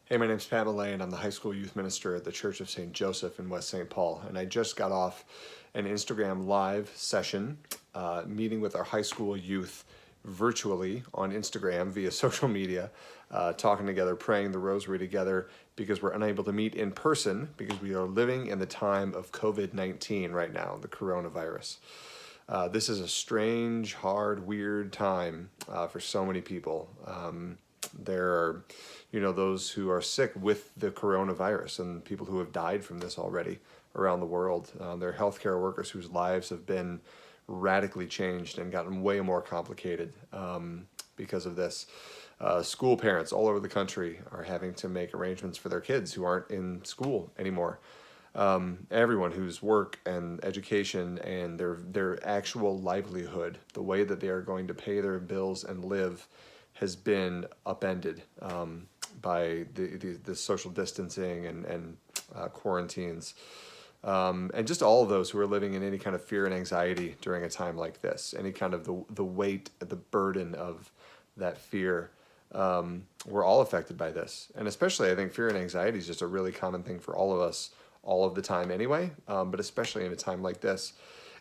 Hey, my name's Pat Millay, and I'm the high school youth minister at the Church of St. Joseph in West St. Paul. And I just got off an Instagram live session meeting with our high school youth virtually on Instagram via social media, talking together, praying the rosary together because we're unable to meet in person because we are living in the time of COVID-19 right now, the coronavirus. This is a strange, hard, weird time for so many people. There are, those who are sick with the coronavirus and people who have died from this already around the world. There are healthcare workers whose lives have been radically changed and gotten way more complicated because of this. School parents all over the country are having to make arrangements for their kids who aren't in school anymore. Everyone whose work and education and their actual livelihood, the way that they are going to pay their bills and live, has been upended by the social distancing and quarantines. And just all of those who are living in any kind of fear and anxiety during a time like this, any kind of the weight, the burden of that fear, we're all affected by this. And especially, I think fear and anxiety is just a really common thing for all of us all of the time anyway, but especially in a time like this.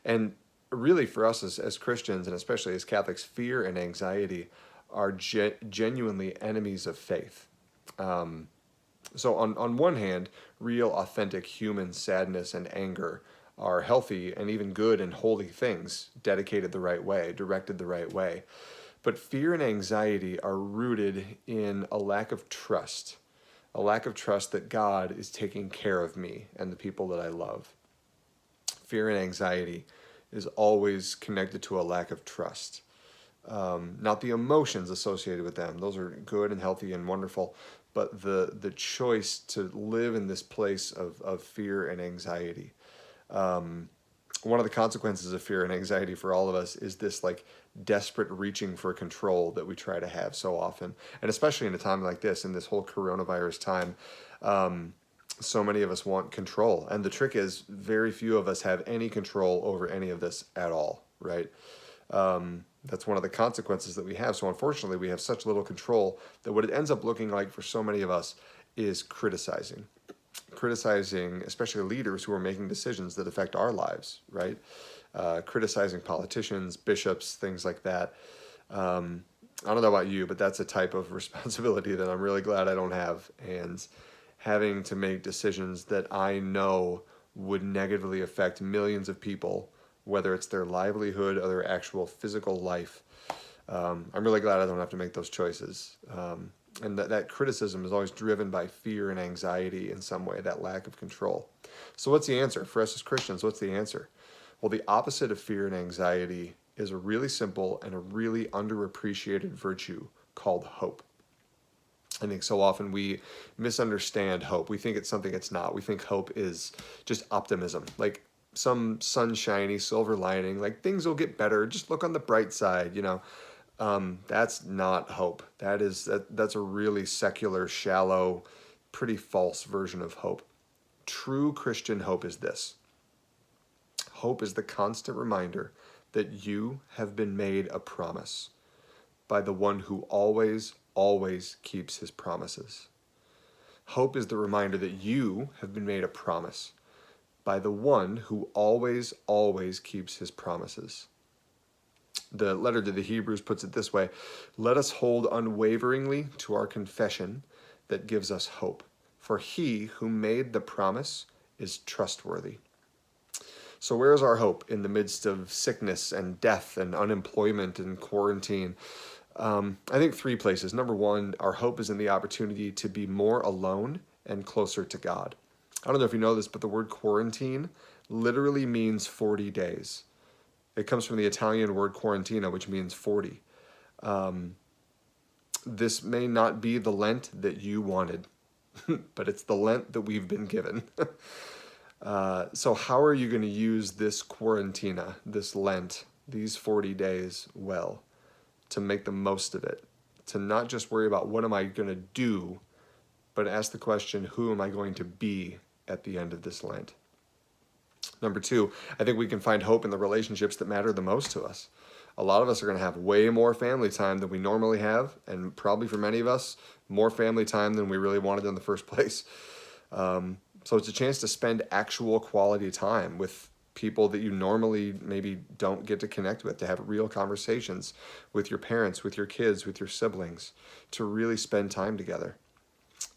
And really for us as Christians, and especially as Catholics, fear and anxiety are genuinely enemies of faith. So on one hand, real, authentic human sadness and anger are healthy and even good and holy things, dedicated the right way, directed the right way. But fear and anxiety are rooted in a lack of trust that God is taking care of me and the people that I love. Fear and anxiety is always connected to a lack of trust. Not the emotions associated with them. Those are good and healthy and wonderful. But the choice to live in this place of fear and anxiety. One of the consequences of fear and anxiety for all of us is this desperate reaching for control that we try to have so often. And especially in a time like this, in this whole coronavirus time, so many of us want control. And the trick is very few of us have any control over any of this at all, right? That's one of the consequences that we have. So unfortunately, we have such little control that what it ends up looking like for so many of us is criticizing, especially leaders who are making decisions that affect our lives, right? Criticizing politicians, bishops, things like that. I don't know about you, but that's a type of responsibility that I'm really glad I don't have. And having to make decisions that I know would negatively affect millions of people, whether it's their livelihood or their actual physical life. I'm really glad I don't have to make those choices. And that criticism is always driven by fear and anxiety in some way, that lack of control. So what's the answer? For us as Christians, what's the answer? Well, the opposite of fear and anxiety is a really simple and a really underappreciated virtue called hope. I think so often we misunderstand hope. We think it's something it's not. We think hope is just optimism, like some sunshiny silver lining, like things will get better. Just look on the bright side, That's not hope. That's a really secular, shallow, pretty false version of hope. True Christian hope is this. Hope is the constant reminder that you have been made a promise by the one who always, always keeps his promises. Hope is the reminder that you have been made a promise by the one who always, always keeps his promises. The letter to the Hebrews puts it this way: let us hold unwaveringly to our confession that gives us hope, for he who made the promise is trustworthy. So where is our hope in the midst of sickness and death and unemployment and quarantine? I think 3 places. Number 1, our hope is in the opportunity to be more alone and closer to God. I don't know if you know this, but the word quarantine literally means 40 days. It comes from the Italian word quarantina, which means 40. This may not be the Lent that you wanted, but it's the Lent that we've been given. So how are you going to use this quarantina, this Lent, these 40 days well, to make the most of it? To not just worry about what am I going to do, but ask the question, who am I going to be at the end of this Lent? Number 2, I think we can find hope in the relationships that matter the most to us. A lot of us are going to have way more family time than we normally have, and probably for many of us, more family time than we really wanted in the first place. So it's a chance to spend actual quality time with people that you normally maybe don't get to connect with, to have real conversations with your parents, with your kids, with your siblings, to really spend time together.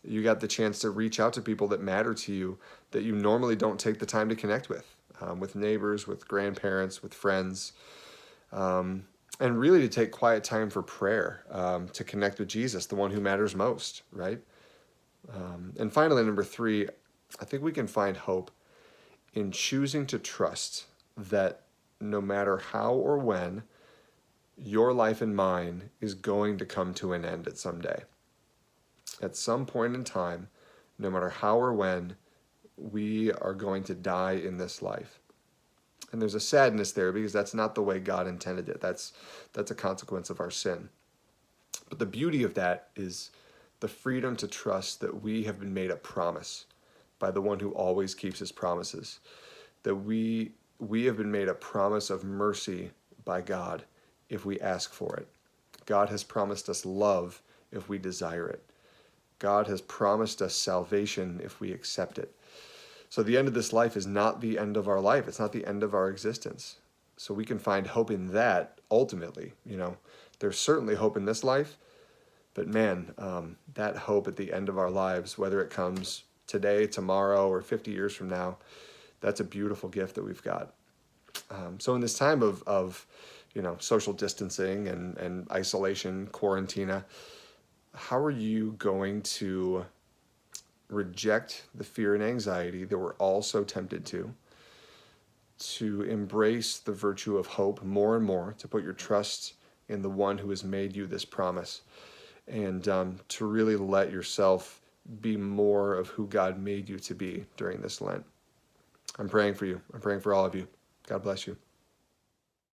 You got the chance to reach out to people that matter to you that you normally don't take the time to connect with neighbors, with grandparents, with friends, and really to take quiet time for prayer, to connect with Jesus, the one who matters most, right? And finally, number 3, I think we can find hope in choosing to trust that no matter how or when, your life and mine is going to come to an end at some day. At some point in time, no matter how or when, we are going to die in this life. And there's a sadness there because that's not the way God intended it. That's a consequence of our sin. But the beauty of that is the freedom to trust that we have been made a promise by the one who always keeps his promises. That we have been made a promise of mercy by God if we ask for it. God has promised us love if we desire it. God has promised us salvation if we accept it. So the end of this life is not the end of our life. It's not the end of our existence. So we can find hope in that ultimately. There's certainly hope in this life, but man, that hope at the end of our lives, whether it comes today, tomorrow, or 50 years from now, that's a beautiful gift that we've got. So in this time of social distancing and isolation, quarantina, how are you going to reject the fear and anxiety that we're all so tempted to embrace the virtue of hope more and more, to put your trust in the one who has made you this promise, and to really let yourself be more of who God made you to be during this Lent? I'm praying for you. I'm praying for all of you. God bless you.